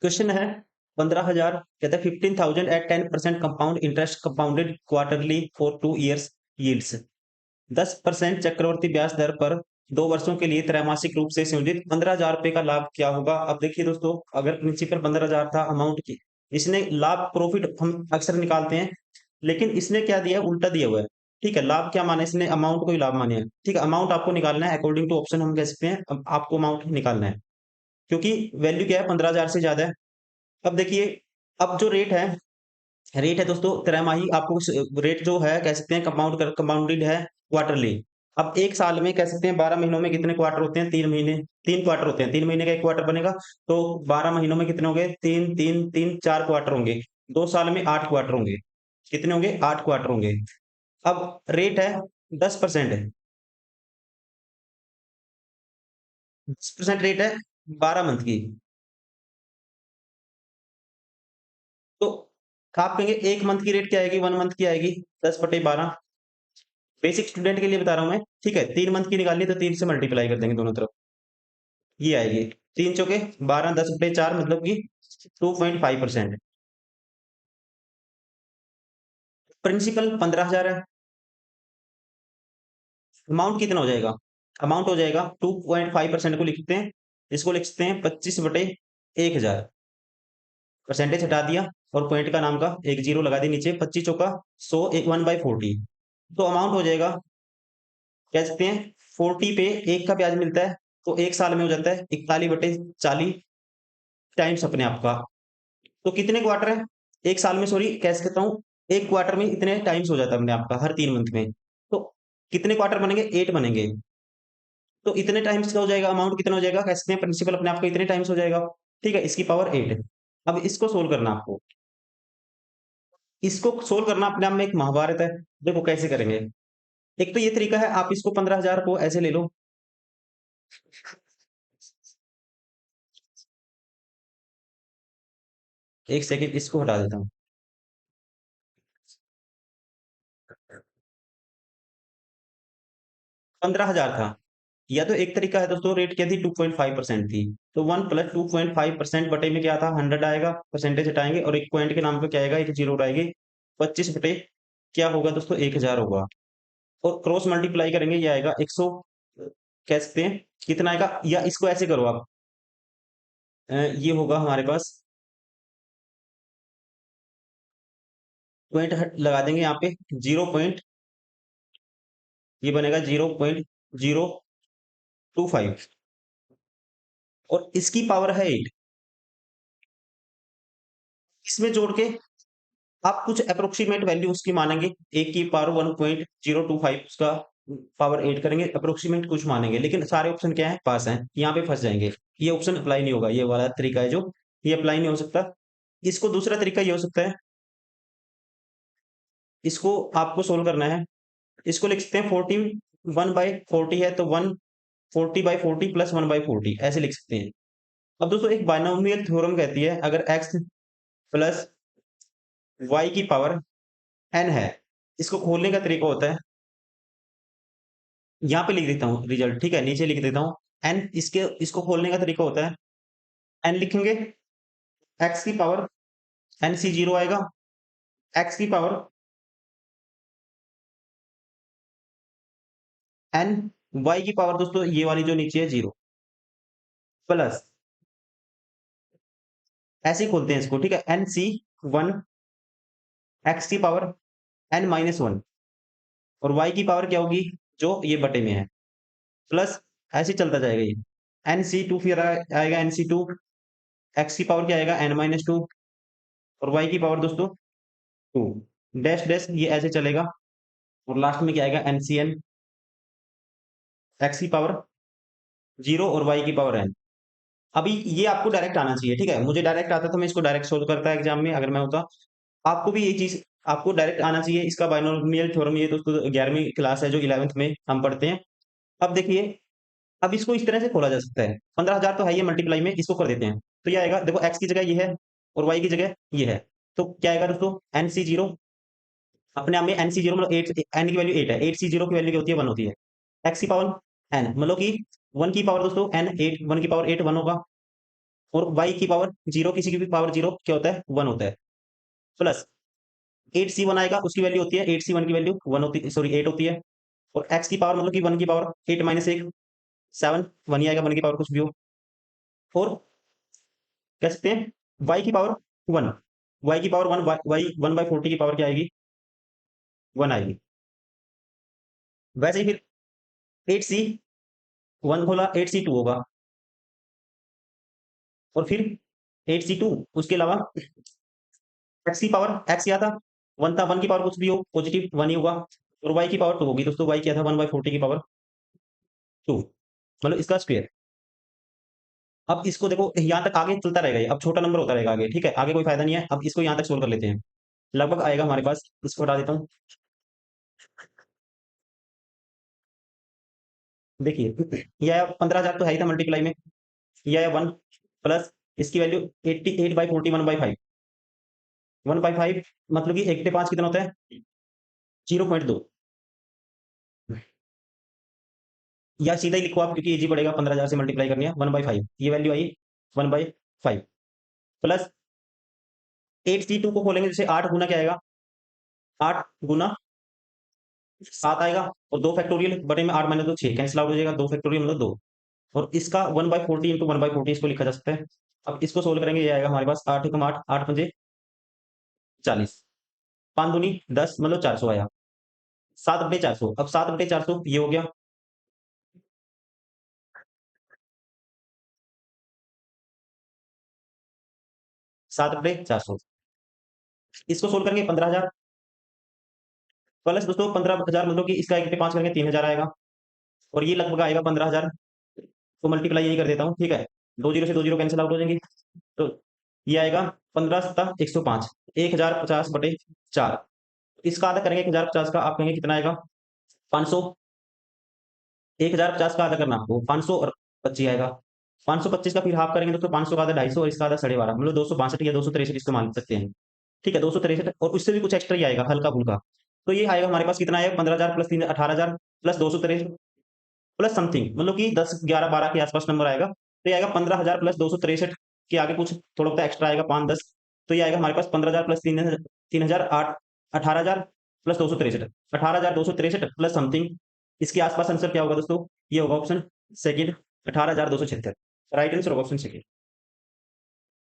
Question है 15,000, कहते हैं 15,000 at 10% compound interest compounded quarterly for 2 years yields 10% चक्रवर्ती ब्याज दर पर 2 वर्षों के लिए त्रैमासिक रूप से संयोजित 15,000 रुपए का लाभ क्या होगा। अब देखिए दोस्तों, अगर प्रिंसिपल 15,000 था अमाउंट की, इसने लाभ प्रॉफिट हम अक्सर निकालते हैं, लेकिन इसने क्या दिया है, उल्टा दिया हुआ है। ठीक है, लाभ क्या माना, इसने अमाउंट को ही लाभ माने है। ठीक है, अमाउंट आपको निकालना है अकॉर्डिंग टू ऑप्शन, हम कह सकते हैं अब आपको अमाउंट निकालना है, क्योंकि वैल्यू क्या है, 15,000 से ज्यादा है। अब देखिए, अब जो रेट है दोस्तों त्रैमाही, आपको रेट जो है कह सकते हैं कंपाउंडेड है क्वार्टरली। अब एक साल में कह सकते हैं 12 महीनों में कितने क्वार्टर होते हैं, 3 महीने, 3 क्वार्टर होते हैं, 3 महीने का एक क्वार्टर बनेगा। तो 12 महीनों में कितने होंगे, तीन तीन तीन 4 क्वार्टर होंगे। 2 साल में 8 क्वार्टर होंगे। कितने होंगे, 8 क्वार्टर होंगे। अब रेट है 10% है, 10% रेट है 12 मंथ की। तो आप कहेंगे 1 मंथ की रेट क्या आएगी, 1 मंथ की आएगी 10/12। बेसिक स्टूडेंट के लिए बता रहा हूं मैं। ठीक है, 3 मंथ की निकालनी तो 3 से मल्टीप्लाई कर देंगे दोनों तरफ, ये आएगी 3 चौके 12, 10/4 मतलब कि 2.5%। प्रिंसिपल 15,000 है, अमाउंट कितना हो जाएगा, अमाउंट हो जाएगा 2.5% को लिखते हैं, इसको लिख सकते हैं 25/1000। परसेंटेज हटा दिया और पॉइंट का नाम का एक जीरो लगा दी नीचे, 25 चौका 100, 1/40। तो अमाउंट हो जाएगा, कह सकते हैं 40 पे 1 का ब्याज मिलता है, तो 1 साल में हो जाता है 41/40 टाइम्स अपने आप का। तो कितने क्वार्टर है एक साल में, सॉरी कह सकता हूँ, एक क्वार्टर में इतने टाइम्स हो जाता है अपने आप का हर 3 मंथ में। तो कितने क्वार्टर बनेंगे, 8 बनेंगे। तो इतने टाइम्स का हो जाएगा, अमाउंट कितना हो जाएगा, कह सकते हैं प्रिंसिपल अपने आप का इतने टाइम्स हो जाएगा। ठीक है, इसकी पावर 8। अब इसको सोल्व करना आपको, इसको सोल्व करना अपने आप में एक महाभारत है। देखो कैसे करेंगे। एक तो ये तरीका है, आप इसको 15,000 को ऐसे ले लो, एक सेकेंड इसको हटा देता हूँ। 15,000 था, या तो एक तरीका है दोस्तों, रेट क्या थी, 2.5% थी। तो 1 + 2.5% बटे में क्या था, 100 आएगा, परसेंटेज हटाएंगे और एक पॉइंट के नाम पे क्या आएगा, एक जीरो उड़ाएंगे। 25 बटे क्या होगा दोस्तों, 1,000 होगा। और क्रॉस मल्टीप्लाई करेंगे, ये आएगा 100, कह सकते हैं कितना आएगा, या इसको ऐसे करो आप, ये होगा हमारे पास, पॉइंट लगा देंगे यहाँ पे, 0. ये बनेगा 0.025, और इसकी पावर है 8। इसमें जोड़ के आप कुछ अप्रोक्सीमेट वैल्यू उसकी मानेंगे, एक की पावर 1.025, उसका पावर 8 करेंगे, अप्रोक्सीमेट कुछ मानेंगे, लेकिन सारे ऑप्शन क्या है, पास हैं, यहाँ पे फंस जाएंगे। ये ऑप्शन अप्लाई नहीं होगा, ये वाला तरीका है जो, ये अप्लाई नहीं हो सकता। इसको दूसरा तरीका ये हो सकता है, इसको आपको सोल्व करना है। इसको लिख सकते हैं 41/40 है, तो 140/40 प्लस 1/40 ऐसे लिख सकते हैं। अब दोस्तों एक बायनोमियल थ्योरम कहती है, अगर x प्लस y की पावर n है, इसको खोलने का तरीका होता है, यहाँ पे लिख देता हूँ रिजल्ट, ठीक है, नीचे लिख देता हूँ n, इसको खोलने का तरीका होता है, n लिखेंगे, x की पावर n c 0 आएगा, x की पावर n, y की पावर दोस्तों ये वाली जो नीचे है 0, प्लस, ऐसे ही खोलते हैं इसको, ठीक है, n c 1, x की पावर n-1, और y की पावर क्या होगी, जो ये बटे में है, प्लस, ऐसे ही चलता जाएगा ये, nc2 फिर आएगा nc2, x की पावर क्या आएगा n-2, और y की पावर दोस्तों 2, डैश डैश ये ऐसे चलेगा, और लास्ट में क्या आएगा ncn, x की पावर 0 और y की पावर n। अभी ये आपको डायरेक्ट आना चाहिए, ठीक है, मुझे डायरेक्ट आता तो मैं इसको डायरेक्ट सोल्व करता एग्जाम में, अगर मैं होता। आपको भी ये चीज, आपको डायरेक्ट आना चाहिए। इसका बाइनोमियल थ्योरम ये दोस्तों 11वीं क्लास है जो 11th में हम पढ़ते हैं। अब देखिए, अब इसको इस तरह से खोला जा सकता है, 15,000 तो है, ये मल्टीप्लाई में इसको कर देते हैं, तो ये आएगा, देखो एक्स की जगह ये है और वाई की जगह ये है, तो क्या आएगा दोस्तों, NC0, अपने आप में NC0 मतलब 8, n की वैल्यू 8 है, 8C0 की वैल्यू क्या होती है, 1 होती है, x की पावर n मतलब कि 1 की पावर दोस्तों n 8, 1 की पावर 8 1 होगा, और वाई की पावर जीरो, किसी की भी पावर जीरो क्या होता है, वन होता है, प्लस 8c1 आएगा, उसकी वैल्यू होती है 8c1 की वैल्यू वन होती है, सॉरी 8 होती है। और एक्स की पावर मतलब कि वन की पावर 8 माइनस एक, 7, वन ही आएगा, वन की पावर कुछ भी हो। और कह सकते हैं वाई की पावर वन, वाई की पावर वन, वाई 1/40 की पावर क्या आएगी, वन आएगी। वैसे ही फिर 8c1 खोला, 8c2 होगा, और फिर 8c2, उसके अलावा एक्स की पावर, एक्स क्या था, वन था, वन की पावर कुछ भी हो पॉजिटिव वन ही होगा। और वाई की पावर टू होगी दोस्तों, वाई क्या था, 1/40 की पावर टू, मतलब इसका स्क्वायर। अब इसको देखो यहाँ तक आगे चलता रहेगा ये, अब छोटा नंबर होता रहेगा आगे, ठीक है, आगे कोई फायदा नहीं है। अब इसको यहाँ तक सोल्व कर लेते हैं, लगभग आएगा हमारे पास, इसको हटा देता हूँ। देखिए ये आया 15,000 तो है ही था मल्टीप्लाई में, ये आया वन, प्लस इसकी वैल्यू 88/40, 1/5, 1/5 मतलब कि 1/5 कितना होता है, 0.2, या सीधा ही लिखो आप क्योंकि इजी पड़ेगा, 15,000 से मल्टीप्लाई करनी है, 1/5 ये वैल्यू आई 1/5, प्लस 8c2 को खोलेंगे, जैसे 8 गुना क्या आएगा, 8 गुना 7 आएगा, और 2 फैक्टोरियल बटे में 8 माइनस 2 6 कैंसिल आउट हो जाएगा, 2 फैक्टोरियल मतलब 2। और इसका 1/40 इंटू 1/40 इसको लिखा जा सकता है। अब इसको सोल्व करेंगे, ये आएगा हमारे पास 8 एकम 8, 8 पंजे 40, 5 दूनी 10 मतलब 400 आया, 7/400। अब 7/400 ये हो गया, 7/400, इसको सोल्व करेंगे 15,000, प्लस दोस्तों 15,000 मतलब कि इसका 1/5 करेंगे 3,000 आएगा, और ये लगभग आएगा 15,000, तो मल्टीप्लाई यही कर देता हूँ, ठीक है, दो जीरो से दो जीरो कैंसिल आउट हो जाएंगी, तो ये आएगा 15 सत्ता 105, 1,050/4, इसका आधा करेंगे 1,050 का, आप कहेंगे कितना आएगा, 500, 1,050 का आधा करना आपको 500 और 25 आएगा, 525 का फिर हाफ करेंगे दोस्तों, 500 का आधा 250 और इसका आधा 12.5, मतलब 262 या 263 इसको मान सकते हैं, ठीक है, 263, और उससे भी कुछ एक्स्ट्रा ही आएगा हल्का फुल्का। तो ये आएगा हमारे पास कितना आएगा, 15,000 प्लस 3 18,000 प्लस 263 प्लस समथिंग, मतलब कि 10 11 12 के आसपास नंबर आएगा, तो ये आएगा 15,000 प्लस 263 के आगे कुछ थोड़ा बहुत एक्स्ट्रा आएगा 5 10, तो ये आएगा हमारे पास 15,000 प्लस 3,000 8 18,000 प्लस 263, 18,263 प्लस समथिंग, इसके आसपास आंसर क्या होगा दोस्तों, ये होगा ऑप्शन सेकंड, 18,276, राइट आंसर होगा ऑप्शन सेकंड।